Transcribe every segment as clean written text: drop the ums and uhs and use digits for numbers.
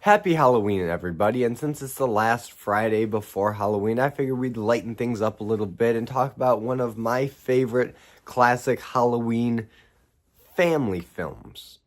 Happy Halloween, everybody, and since it's the last Friday before Halloween, I figured we'd lighten things up a little bit and talk about one of my favorite classic Halloween family films.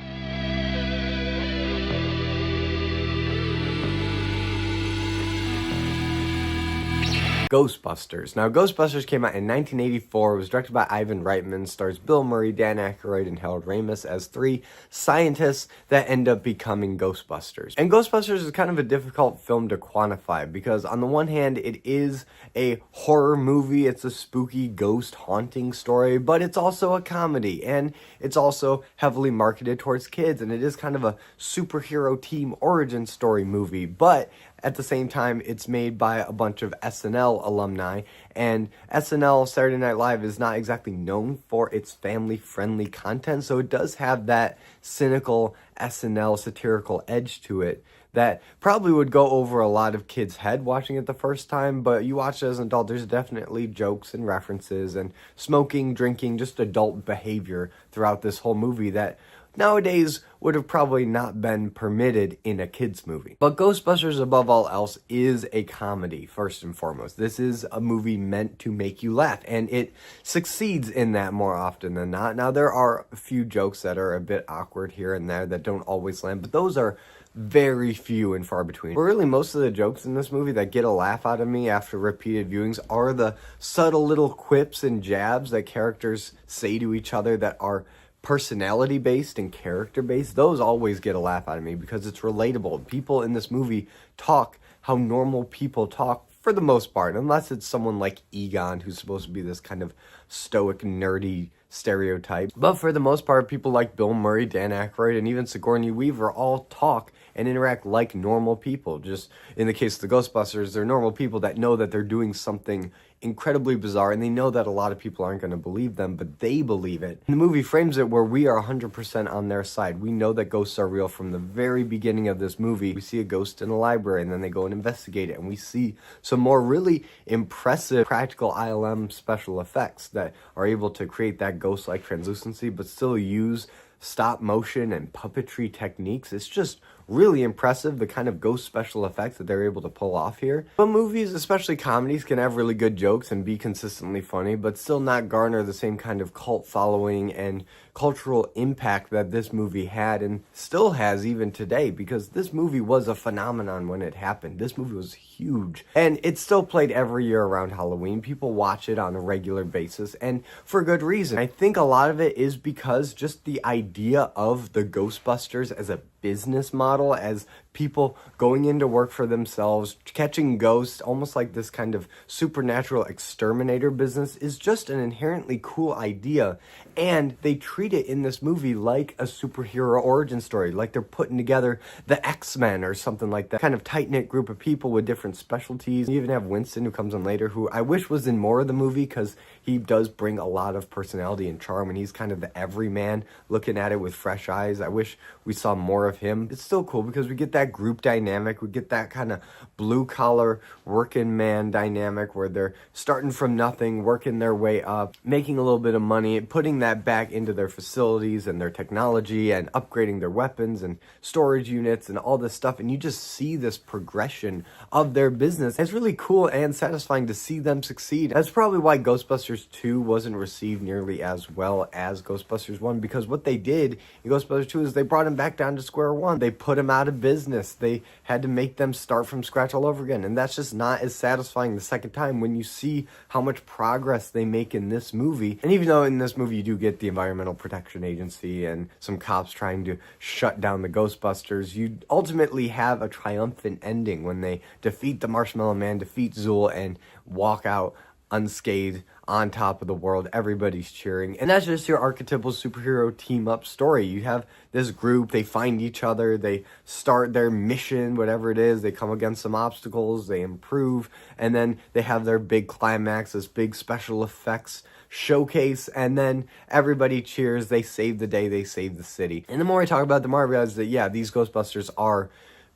Ghostbusters. Now, Ghostbusters came out in 1984. It was directed by Ivan Reitman, stars Bill Murray, Dan Aykroyd, and Harold Ramis as three scientists that end up becoming Ghostbusters. And Ghostbusters is kind of a difficult film to quantify because, on the one hand, it is a horror movie. It's a spooky ghost haunting story, but it's also a comedy, and it's also heavily marketed towards kids, and it is kind of a superhero team origin story movie, but at the same time, it's made by a bunch of SNL alumni, and SNL, Saturday Night Live, is not exactly known for its family-friendly content, so it does have that cynical SNL satirical edge to it that probably would go over a lot of kids' head watching it the first time, but you watch it as an adult, there's definitely jokes and references and smoking, drinking, just adult behavior throughout this whole movie that nowadays would have probably not been permitted in a kids movie. But Ghostbusters, above all else, is a comedy, first and foremost. This is a movie meant to make you laugh, and it succeeds in that more often than not. Now, there are a few jokes that are a bit awkward here and there that don't always land, but those are very few and far between. But really, most of the jokes in this movie that get a laugh out of me after repeated viewings are the subtle little quips and jabs that characters say to each other that are personality based and character based. Those always get a laugh out of me because it's relatable. People in this movie talk how normal people talk for the most part, unless it's someone like Egon, who's supposed to be this kind of stoic, nerdy stereotype. But for the most part, people like Bill Murray, Dan Aykroyd, and even Sigourney Weaver all talk and interact like normal people. Just in the case of the Ghostbusters, they're normal people that know that they're doing something incredibly bizarre, and they know that a lot of people aren't going to believe them, but they believe it. And the movie frames it where we are 100% on their side. We know that ghosts are real from the very beginning of this movie. We see a ghost in a library, and then they go and investigate it, and we see some more really impressive practical ILM special effects that are able to create that ghost-like translucency, but still use stop motion and puppetry techniques. It's just really impressive, the kind of ghost special effects that they're able to pull off here. But movies, especially comedies, can have really good jokes and be consistently funny, but still not garner the same kind of cult following and cultural impact that this movie had and still has even today, because this movie was a phenomenon when it happened. This movie was huge, and it's still played every year around Halloween. People watch it on a regular basis, and for good reason. I think a lot of it is because just the idea of the Ghostbusters as a business model, as people going into work for themselves, catching ghosts, almost like this kind of supernatural exterminator business, is just an inherently cool idea. And they treat it in this movie like a superhero origin story, like they're putting together the X-Men or something like that. Kind of tight-knit group of people with different specialties. You even have Winston, who comes in later, who I wish was in more of the movie because he does bring a lot of personality and charm, and he's kind of the everyman looking at it with fresh eyes. I wish we saw more of him. It's still cool because we get that group dynamic, we get that kind of blue-collar working man dynamic where they're starting from nothing, working their way up, making a little bit of money, putting that back into their facilities and their technology and upgrading their weapons and storage units and all this stuff, and you just see this progression of their business. It's really cool and satisfying to see them succeed. That's probably why Ghostbusters 2 wasn't received nearly as well as Ghostbusters 1, because what they did in Ghostbusters 2 is they brought him back down to square one. They put him out of business. They had to make them start from scratch all over again, and that's just not as satisfying the second time when you see how much progress they make in this movie. And even though in this movie you do get the Environmental Protection Agency and some cops trying to shut down the Ghostbusters, you ultimately have a triumphant ending when they defeat the Marshmallow Man, defeat Zool, and walk out unscathed on top of the world. Everybody's cheering, and that's just your archetypal superhero team-up story. You have this group, they find each other, they start their mission, whatever it is, they come against some obstacles, they improve, and then they have their big climax, this big special effects showcase, and then everybody cheers, they save the day, they save the city. And the more I talk about it, the more I realize that, yeah, these Ghostbusters are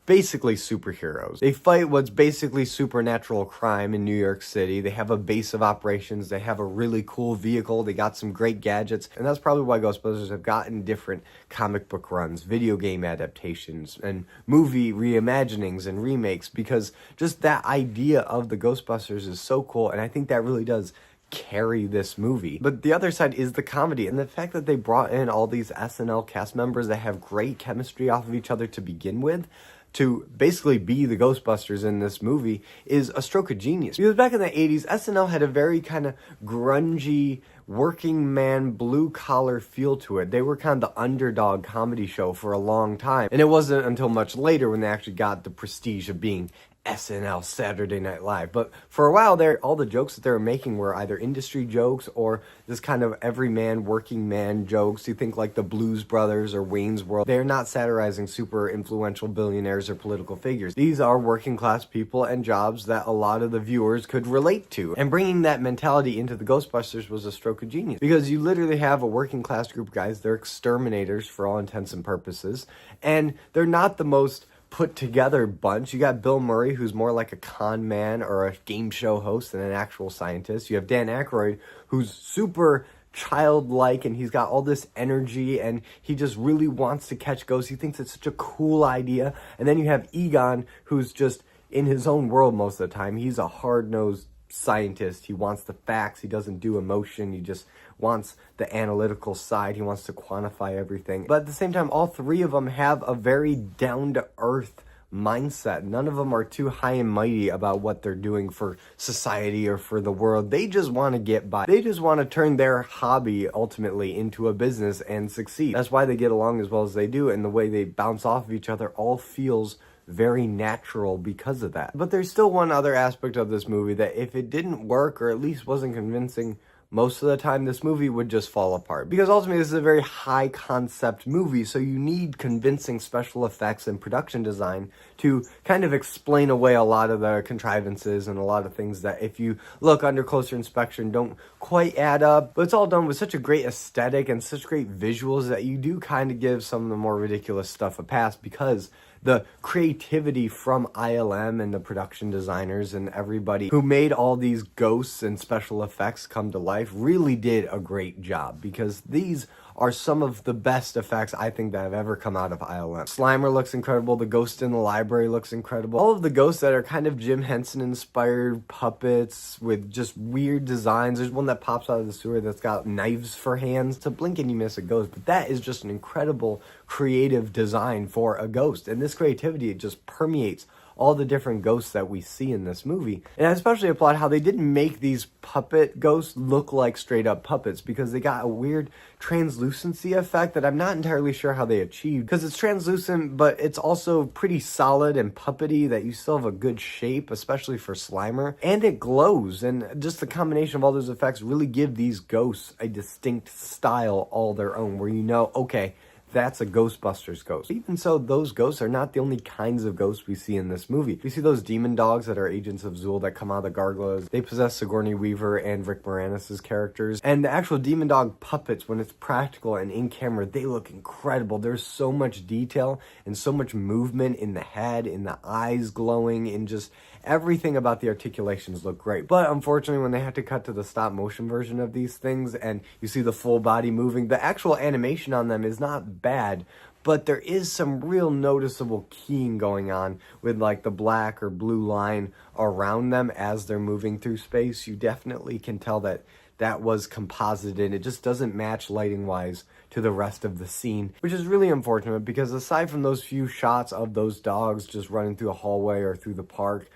basically superheroes. They fight what's basically supernatural crime in New York City. They have a base of operations. They have a really cool vehicle. They got some great gadgets. And that's probably why Ghostbusters have gotten different comic book runs, video game adaptations, and movie reimaginings and remakes, because just that idea of the Ghostbusters is so cool. And I think that really does carry this movie. But the other side is the comedy, and the fact that they brought in all these SNL cast members that have great chemistry off of each other to begin with, to basically be the Ghostbusters in this movie, is a stroke of genius. Because back in the 80s, SNL had a very kind of grungy, working man, blue collar feel to it. They were kind of the underdog comedy show for a long time. And it wasn't until much later when they actually got the prestige of being SNL, Saturday Night Live. But for a while there, all the jokes that they were making were either industry jokes or this kind of everyman, working man jokes. You think like the Blues Brothers or Wayne's World. They're not satirizing super influential billionaires or political figures. These are working class people and jobs that a lot of the viewers could relate to. And bringing that mentality into the Ghostbusters was a stroke of genius, because you literally have a working class group of guys. They're exterminators for all intents and purposes, and they're not the most put together bunch. You got Bill Murray, who's more like a con man or a game show host than an actual scientist. You have Dan Aykroyd, who's super childlike, and he's got all this energy, and he just really wants to catch ghosts. He thinks it's such a cool idea. And then you have Egon, who's just in his own world most of the time. He's a hard-nosed scientist. He wants the facts. He doesn't do emotion. He just wants the analytical side. He wants to quantify everything. But at the same time, all three of them have a very down-to-earth mindset. None of them are too high and mighty about what they're doing for society or for the world. They just want to get by. They just want to turn their hobby ultimately into a business and succeed. That's why they get along as well as they do, and the way they bounce off of each other all feels very natural because of that. But there's still one other aspect of this movie that if it didn't work, or at least wasn't convincing most of the time, this movie would just fall apart. Because ultimately this is a very high concept movie, so you need convincing special effects and production design to kind of explain away a lot of the contrivances and a lot of things that if you look under closer inspection don't quite add up. But it's all done with such a great aesthetic and such great visuals that you do kind of give some of the more ridiculous stuff a pass, because the creativity from ILM and the production designers and everybody who made all these ghosts and special effects come to life really did a great job, because these are some of the best effects I think that have ever come out of ILM. Slimer looks incredible. The ghost in the library looks incredible. All of the ghosts that are kind of Jim Henson inspired puppets with just weird designs. There's one that pops out of the sewer that's got knives for hands. To blink and you miss a ghost, but that is just an incredible creative design for a ghost. And this creativity, it just permeates all the different ghosts that we see in this movie. And I especially applaud how they didn't make these puppet ghosts look like straight up puppets, because they got a weird translucency effect that I'm not entirely sure how they achieved, because it's translucent but it's also pretty solid and puppety, that you still have a good shape, especially for Slimer, and it glows. And just the combination of all those effects really give these ghosts a distinct style all their own, where you know, okay, that's a Ghostbusters ghost. Even so, those ghosts are not the only kinds of ghosts we see in this movie. We see those demon dogs that are agents of Zool that come out of the gargoyles. They possess Sigourney Weaver and Rick Moranis' characters. And the actual demon dog puppets, when it's practical and in camera, they look incredible. There's so much detail and so much movement in the head, in the eyes glowing, and just everything about the articulations look great. But unfortunately, when they had to cut to the stop motion version of these things and you see the full body moving, the actual animation on them is not bad, but there is some real noticeable keying going on with like the black or blue line around them as they're moving through space. You definitely can tell that that was composited. It just doesn't match lighting wise to the rest of the scene, which is really unfortunate, because aside from those few shots of those dogs just running through a hallway or through the park,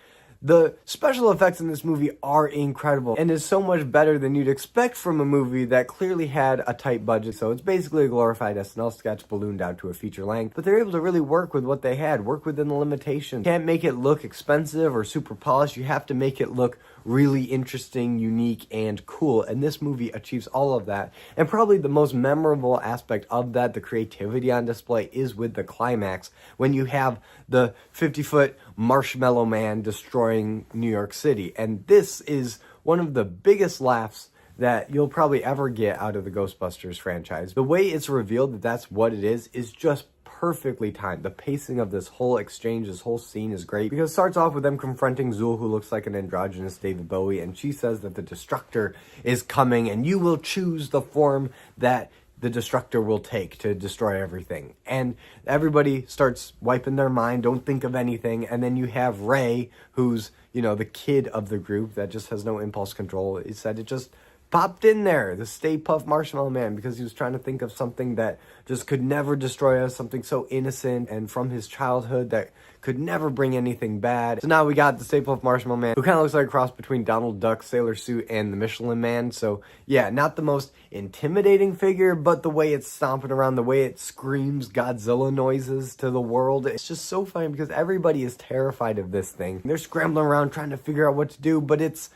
the special effects in this movie are incredible and is so much better than you'd expect from a movie that clearly had a tight budget. So it's basically a glorified SNL sketch ballooned out to a feature length, but they're able to really work with what they had, work within the limitations. You can't make it look expensive or super polished. You have to make it look really interesting, unique, and cool. And this movie achieves all of that. And probably the most memorable aspect of that, the creativity on display, is with the climax when you have the 50-foot marshmallow man destroying New York City. And this is one of the biggest laughs that you'll probably ever get out of the Ghostbusters franchise. The way it's revealed that that's what it is just perfectly timed. The pacing of this whole exchange, this whole scene is great because it starts off with them confronting Zool, who looks like an androgynous David Bowie, and she says that the Destructor is coming and you will choose the form that the Destructor will take to destroy everything. And everybody starts wiping their mind, don't think of anything, and then you have Ray, who's, you know, the kid of the group that just has no impulse control. He said it just popped in there, the Stay Puft Marshmallow Man, because he was trying to think of something that just could never destroy us, something so innocent and from his childhood that could never bring anything bad. So now we got the Stay Puft Marshmallow Man, who kind of looks like a cross between Donald Duck, Sailor Suit, and the Michelin Man. So yeah, not the most intimidating figure, but the way it's stomping around, the way it screams Godzilla noises to the world, it's just so funny because everybody is terrified of this thing. They're scrambling around trying to figure out what to do, but it's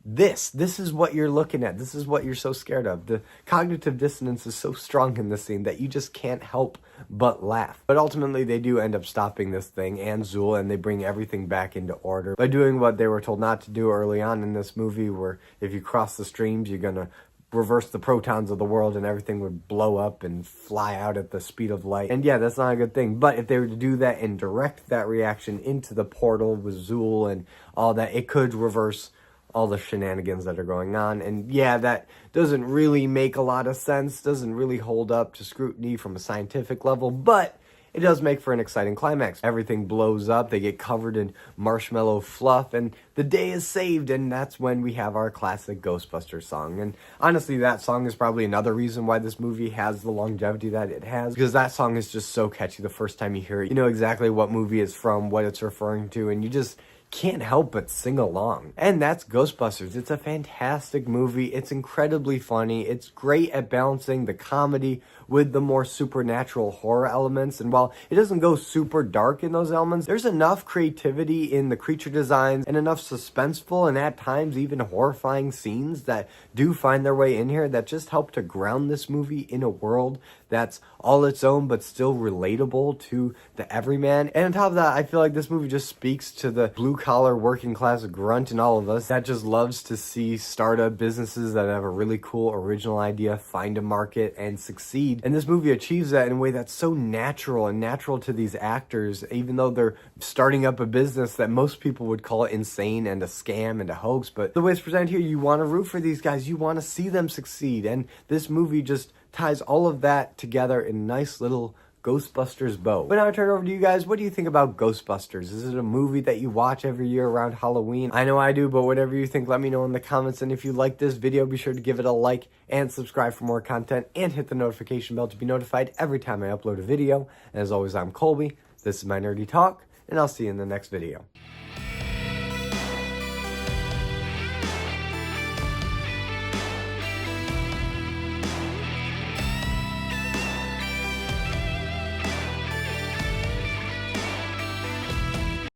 this is what you're looking at. This is what you're so scared of. The cognitive dissonance is so strong in this scene that you just can't help but laugh. But ultimately, they do end up stopping this thing and Zool, and they bring everything back into order by doing what they were told not to do early on in this movie, where if you cross the streams, you're gonna reverse the protons of the world and everything would blow up and fly out at the speed of light. And yeah, that's not a good thing. But if they were to do that and direct that reaction into the portal with Zool and all that, it could reverse all the shenanigans that are going on. And yeah, that doesn't really make a lot of sense, doesn't really hold up to scrutiny from a scientific level, but it does make for an exciting climax. Everything blows up, they get covered in marshmallow fluff, and the day is saved, and that's when we have our classic Ghostbusters song. And honestly, that song is probably another reason why this movie has the longevity that it has, because that song is just so catchy the first time you hear it. You know exactly what movie it's from, what it's referring to, and you just can't help but sing along. And that's Ghostbusters. It's a fantastic movie. It's incredibly funny. It's great at balancing the comedy with the more supernatural horror elements. And while it doesn't go super dark in those elements, there's enough creativity in the creature designs and enough suspenseful and at times even horrifying scenes that do find their way in here that just help to ground this movie in a world that's all its own but still relatable to the everyman. And on top of that, I feel like this movie just speaks to the blue-collar working-class grunt in all of us that just loves to see startup businesses that have a really cool original idea find a market and succeed. And this movie achieves that in a way that's so natural and natural to these actors, even though they're starting up a business that most people would call insane and a scam and a hoax. But the way it's presented here, you want to root for these guys, you want to see them succeed. And this movie just ties all of that together in a nice little Ghostbusters bow. But now I turn it over to you guys. What do you think about Ghostbusters? Is it a movie that you watch every year around Halloween? I know I do, but whatever you think, let me know in the comments. And if you like this video, be sure to give it a like and subscribe for more content and hit the notification bell to be notified every time I upload a video. And as always, I'm Colby. This is my Nerdy Talk, and I'll see you in the next video.